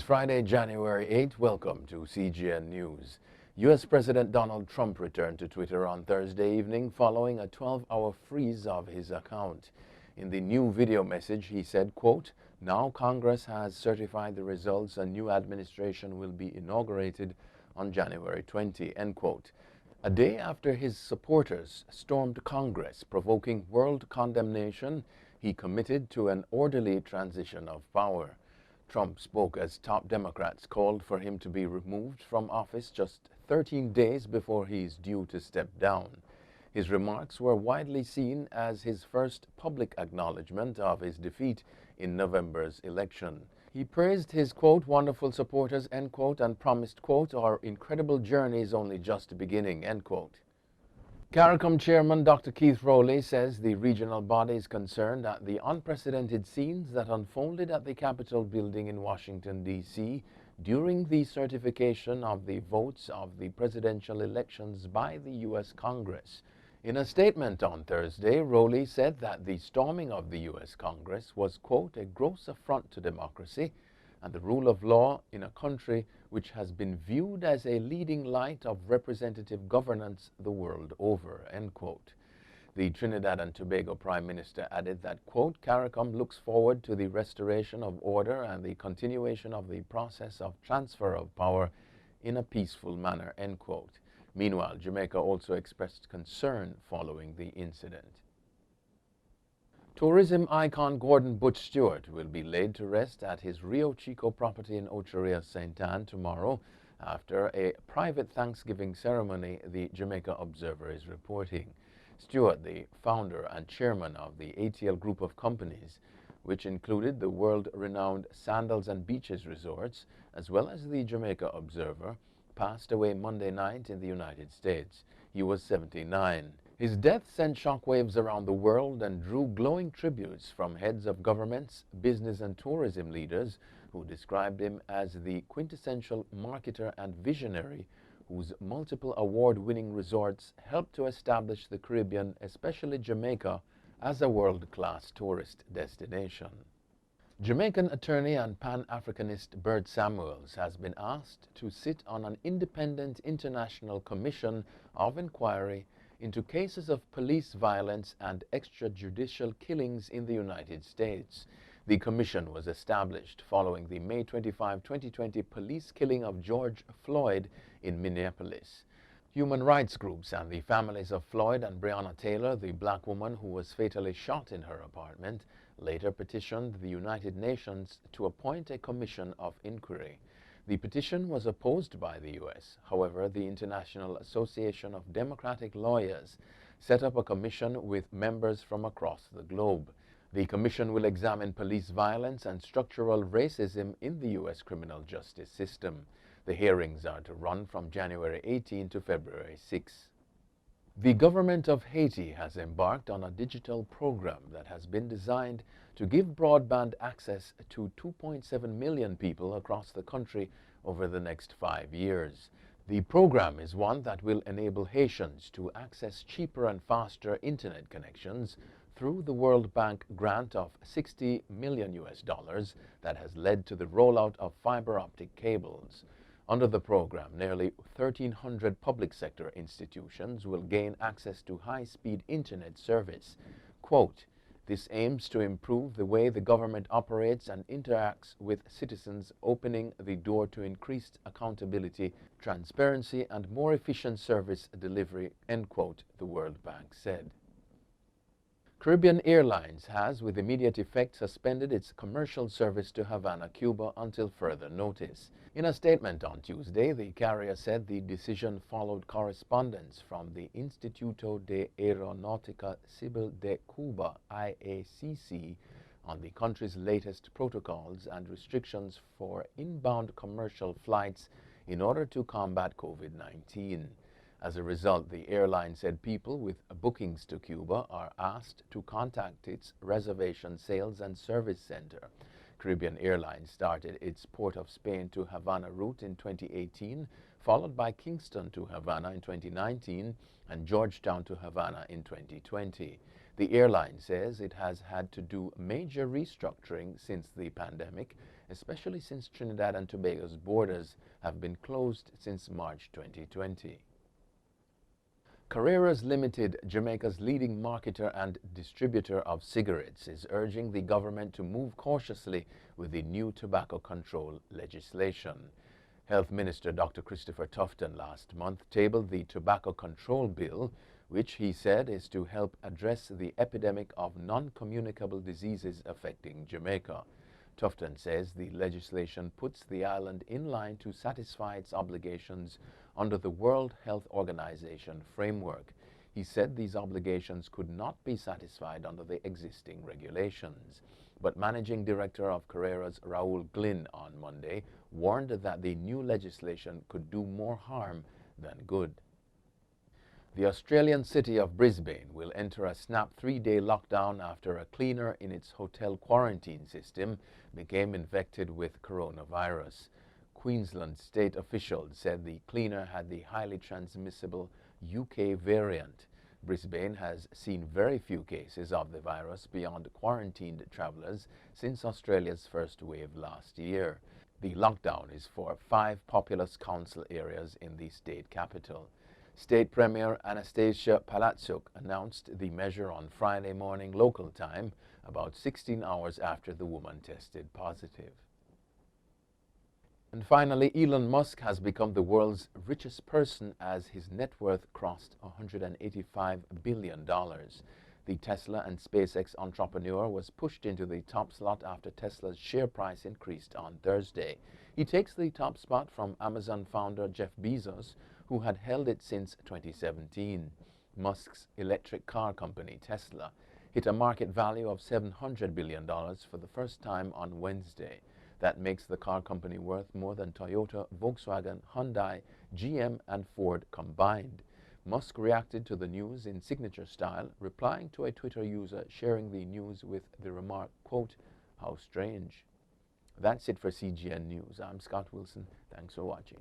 is Friday, January 8. Welcome to CGN News. US President Donald Trump returned to Twitter on Thursday evening following a 12-hour freeze of his account. In the new video message, he said, quote, "Now Congress has certified the results. A new administration will be inaugurated on January 20, end quote. A day after his supporters stormed Congress, provoking world condemnation, he committed to an orderly transition of power. Trump spoke as top Democrats called for him to be removed from office just 13 days before he is due to step down. His remarks were widely seen as his first public acknowledgement of his defeat in November's election. He praised his, quote, "wonderful supporters," end quote, and promised, quote, "our incredible journey is only just beginning," end quote. Caricom Chairman Dr. Keith Rowley says the regional body is concerned at the unprecedented scenes that unfolded at the Capitol building in Washington, D.C. during the certification of the votes of the presidential elections by the U.S. Congress. In a statement on Thursday, Rowley said that the storming of the U.S. Congress was, quote, "a gross affront to democracy and the rule of law in a country which has been viewed as a leading light of representative governance the world over," end quote. The Trinidad and Tobago Prime Minister added that, quote, "Caricom looks forward to the restoration of order and the continuation of the process of transfer of power in a peaceful manner," end quote. Meanwhile, Jamaica also expressed concern following the incident. Tourism icon Gordon Butch Stewart will be laid to rest at his Rio Chico property in Ocho St. Anne tomorrow after a private Thanksgiving ceremony, the Jamaica Observer is reporting. Stewart, the founder and chairman of the ATL group of companies, which included the world-renowned Sandals and Beaches Resorts, as well as the Jamaica Observer, passed away Monday night in the United States. He was 79. His death sent shockwaves around the world and drew glowing tributes from heads of governments, business and tourism leaders who described him as the quintessential marketer and visionary whose multiple award-winning resorts helped to establish the Caribbean, especially Jamaica, as a world-class tourist destination. Jamaican attorney and Pan-Africanist Bert Samuels has been asked to sit on an independent international commission of inquiry into cases of police violence and extrajudicial killings in the United States. The commission was established following the May 25, 2020 police killing of George Floyd in Minneapolis. Human rights groups and the families of Floyd and Breonna Taylor, the black woman who was fatally shot in her apartment, later petitioned the United Nations to appoint a commission of inquiry. The petition was opposed by the U.S. However, the International Association of Democratic Lawyers set up a commission with members from across the globe. The commission will examine police violence and structural racism in the U.S. criminal justice system. The hearings are to run from January 18 to February 6. The government of Haiti has embarked on a digital program that has been designed to give broadband access to 2.7 million people across the country over the next 5 years. The program is one that will enable Haitians to access cheaper and faster internet connections through the World Bank grant of $60 million that has led to the rollout of fiber optic cables. Under the program, nearly 1,300 public sector institutions will gain access to high-speed internet service. Quote, "This aims to improve the way the government operates and interacts with citizens, opening the door to increased accountability, transparency, and more efficient service delivery," end quote, the World Bank said. Caribbean Airlines has, with immediate effect, suspended its commercial service to Havana, Cuba, until further notice. In a statement on Tuesday, the carrier said the decision followed correspondence from the Instituto de Aeronáutica Civil de Cuba, IACC, on the country's latest protocols and restrictions for inbound commercial flights in order to combat COVID-19. As a result, the airline said people with bookings to Cuba are asked to contact its reservation sales and service center. Caribbean Airlines started its Port of Spain to Havana route in 2018, followed by Kingston to Havana in 2019 and Georgetown to Havana in 2020. The airline says it has had to do major restructuring since the pandemic, especially since Trinidad and Tobago's borders have been closed since March 2020. Carrera's Limited, Jamaica's leading marketer and distributor of cigarettes, is urging the government to move cautiously with the new tobacco control legislation. Health Minister Dr. Christopher Tufton last month tabled the Tobacco Control Bill, which he said is to help address the epidemic of non-communicable diseases affecting Jamaica. Tufton says the legislation puts the island in line to satisfy its obligations under the World Health Organization framework. He said these obligations could not be satisfied under the existing regulations. But Managing Director of Carrera's Raoul Glynn on Monday warned that the new legislation could do more harm than good. The Australian city of Brisbane will enter a snap 3-day lockdown after a cleaner in its hotel quarantine system became infected with coronavirus. Queensland state officials said the cleaner had the highly transmissible UK variant. Brisbane has seen very few cases of the virus beyond quarantined travellers since Australia's first wave last year. The lockdown is for 5 populous council areas in the state capital. State Premier Anastasia Palaszczuk announced the measure on Friday morning local time, about 16 hours after the woman tested positive. And finally, Elon Musk has become the world's richest person as his net worth crossed $185 billion. The Tesla and SpaceX entrepreneur was pushed into the top slot after Tesla's share price increased on Thursday. He takes the top spot from Amazon founder Jeff Bezos, who had held it since 2017. Musk's electric car company, Tesla, hit a market value of $700 billion for the first time on Wednesday. That makes the car company worth more than Toyota, Volkswagen, Hyundai, GM, and Ford combined. Musk reacted to the news in signature style, replying to a Twitter user sharing the news with the remark, quote, "How strange." That's it for CGN News. I'm Scott Wilson. Thanks for watching.